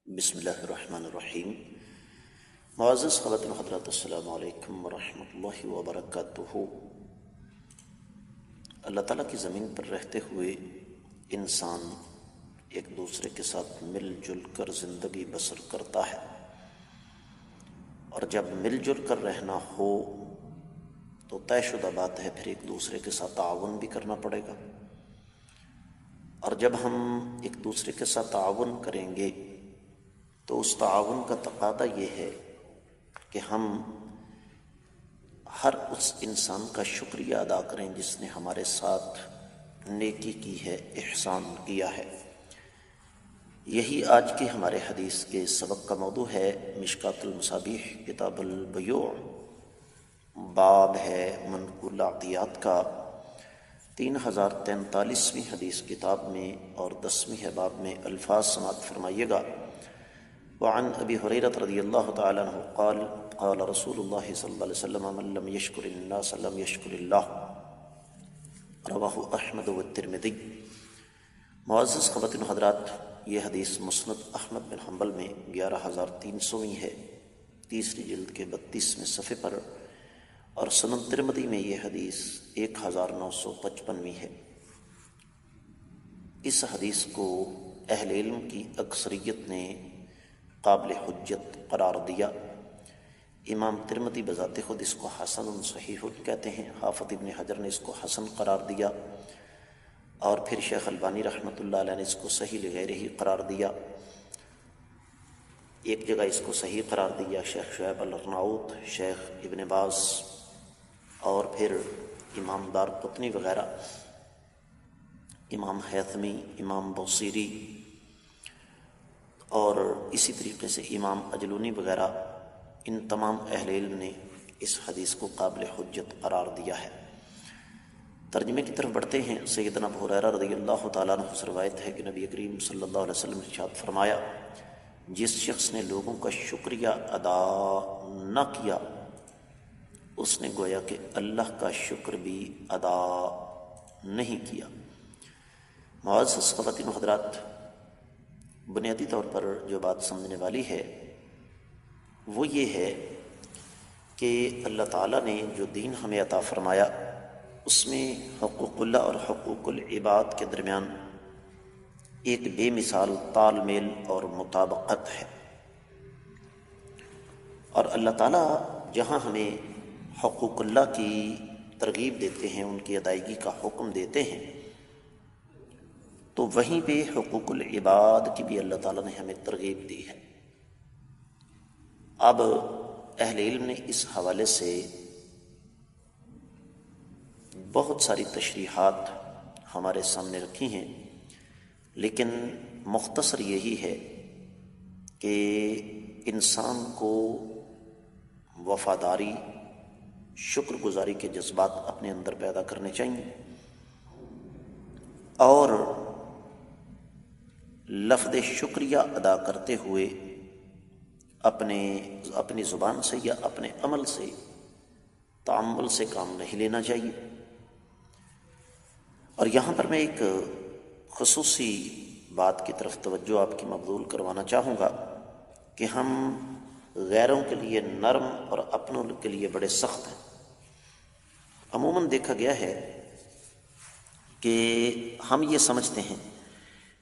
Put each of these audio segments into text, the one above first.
بسم اللہ الرحمن الرحیم۔ معزز خواتین حضرات، السلام علیکم ورحمۃ اللہ وبرکاتہ۔ اللہ تعالیٰ کی زمین پر رہتے ہوئے انسان ایک دوسرے کے ساتھ مل جل کر زندگی بسر کرتا ہے، اور جب مل جل کر رہنا ہو تو طے شدہ بات ہے پھر ایک دوسرے کے ساتھ تعاون بھی کرنا پڑے گا، اور جب ہم ایک دوسرے کے ساتھ تعاون کریں گے تو اس تعاون کا تقاضا یہ ہے کہ ہم ہر اس انسان کا شکریہ ادا کریں جس نے ہمارے ساتھ نیکی کی ہے، احسان کیا ہے۔ یہی آج کی ہمارے حدیث کے سبق کا موضوع ہے۔ مشکوٰۃ المصابیح کتاب البیوع، باب ہے منقول عطیات کا، 3043ویں حدیث کتاب میں اور 10ویں ہے باب میں۔ الفاظ سماعت فرمائیے گا۔ وعن ابی ہریرہ رضی اللہ تعالی عنہ قال قال رسول اللہ صلی اللہ علیہ وسلم من لم یشکر الناس لم یشکر اللہ، رواہ احمد والترمذی۔ معزز خواتین حضرات، یہ حدیث مسند احمد بن حنبل میں 11300ویں ہے، تیسری جلد کے 32ویں صفحے پر، اور سنن ترمذی میں یہ حدیث 1955ویں ہے۔ اس حدیث کو اہل علم کی اکثریت نے قابل حجت قرار دیا۔ امام ترمذی بذات خود اس کو حسن صحیح کہتے ہیں، حافظ ابن حجر نے اس کو حسن قرار دیا، اور پھر شیخ البانی رحمۃ اللہ علیہ نے اس کو صحیح لغیرہ ہی قرار دیا۔ ایک جگہ اس کو صحیح قرار دیا شیخ شعیب الارناؤط، شیخ ابن باز، اور پھر امام دارقطنی وغیرہ، امام حیثمی، امام بوصیری، اور اسی طریقے سے امام اجلونی وغیرہ، ان تمام اہل علم نے اس حدیث کو قابل حجت قرار دیا ہے۔ ترجمے کی طرف بڑھتے ہیں۔ سیدنا ابو ہریرہ رضی اللہ تعالیٰ عنہ سے روایت ہے کہ نبی کریم صلی اللہ علیہ وسلم نے ارشاد فرمایا، جس شخص نے لوگوں کا شکریہ ادا نہ کیا اس نے گویا کہ اللہ کا شکر بھی ادا نہیں کیا۔ معزز خواتین و حضرات، بنیادی طور پر جو بات سمجھنے والی ہے وہ یہ ہے کہ اللہ تعالیٰ نے جو دین ہمیں عطا فرمایا اس میں حقوق اللہ اور حقوق العباد کے درمیان ایک بے مثال تال میل اور مطابقت ہے، اور اللہ تعالیٰ جہاں ہمیں حقوق اللہ کی ترغیب دیتے ہیں، ان کی ادائیگی کا حکم دیتے ہیں، تو وہیں پہ حقوق العباد کی بھی اللہ تعالیٰ نے ہمیں ترغیب دی ہے۔ اب اہل علم نے اس حوالے سے بہت ساری تشریحات ہمارے سامنے رکھی ہیں، لیکن مختصر یہی ہے کہ انسان کو وفاداری، شکر گزاری کے جذبات اپنے اندر پیدا کرنے چاہیے، اور لفظ شکریہ ادا کرتے ہوئے اپنی زبان سے یا اپنے عمل سے، تعمل سے کام نہیں لینا چاہیے۔ اور یہاں پر میں ایک خصوصی بات کی طرف توجہ آپ کی مبذول کروانا چاہوں گا کہ ہم غیروں کے لیے نرم اور اپنوں کے لیے بڑے سخت ہیں۔ عموماً دیکھا گیا ہے کہ ہم یہ سمجھتے ہیں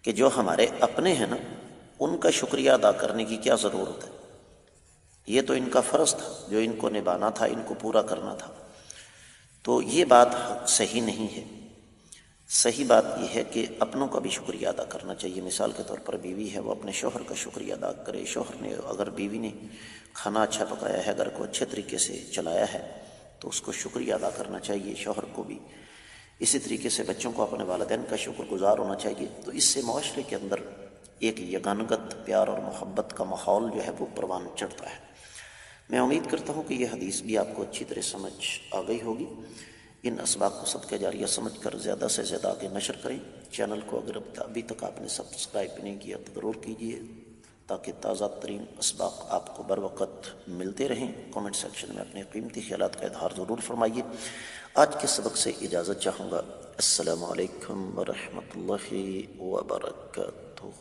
کہ جو ہمارے اپنے ہیں نا، ان کا شکریہ ادا کرنے کی کیا ضرورت ہے، یہ تو ان کا فرض تھا، جو ان کو نبھانا تھا، ان کو پورا کرنا تھا۔ تو یہ بات صحیح نہیں ہے۔ صحیح بات یہ ہے کہ اپنوں کا بھی شکریہ ادا کرنا چاہیے۔ مثال کے طور پر بیوی ہے، وہ اپنے شوہر کا شکریہ ادا کرے۔ شوہر نے اگر بیوی نے کھانا اچھا پکایا ہے، گھر کو اچھے طریقے سے چلایا ہے، تو اس کو شکریہ ادا کرنا چاہیے، شوہر کو بھی۔ اسی طریقے سے بچوں کو اپنے والدین کا شکر گزار ہونا چاہیے۔ تو اس سے معاشرے کے اندر ایک یگانگت، پیار اور محبت کا ماحول جو ہے وہ پروان چڑھتا ہے۔ میں امید کرتا ہوں کہ یہ حدیث بھی آپ کو اچھی طرح سمجھ آ گئی ہوگی۔ ان اسباق کو صدقہ جاریہ سمجھ کر زیادہ سے زیادہ آگے نشر کریں۔ چینل کو اگر ابھی تک آپ نے سبسکرائب نہیں کیا تو ضرور کیجیے، تاکہ تازہ ترین اسباق آپ کو بر وقت ملتے رہیں۔ کامنٹ سیکشن میں اپنے قیمتی خیالات کا اظہار ضرور فرمائیے۔ آج کے سبق سے اجازت چاہوں گا۔ السلام علیکم ورحمۃ اللہ وبرکاتہ۔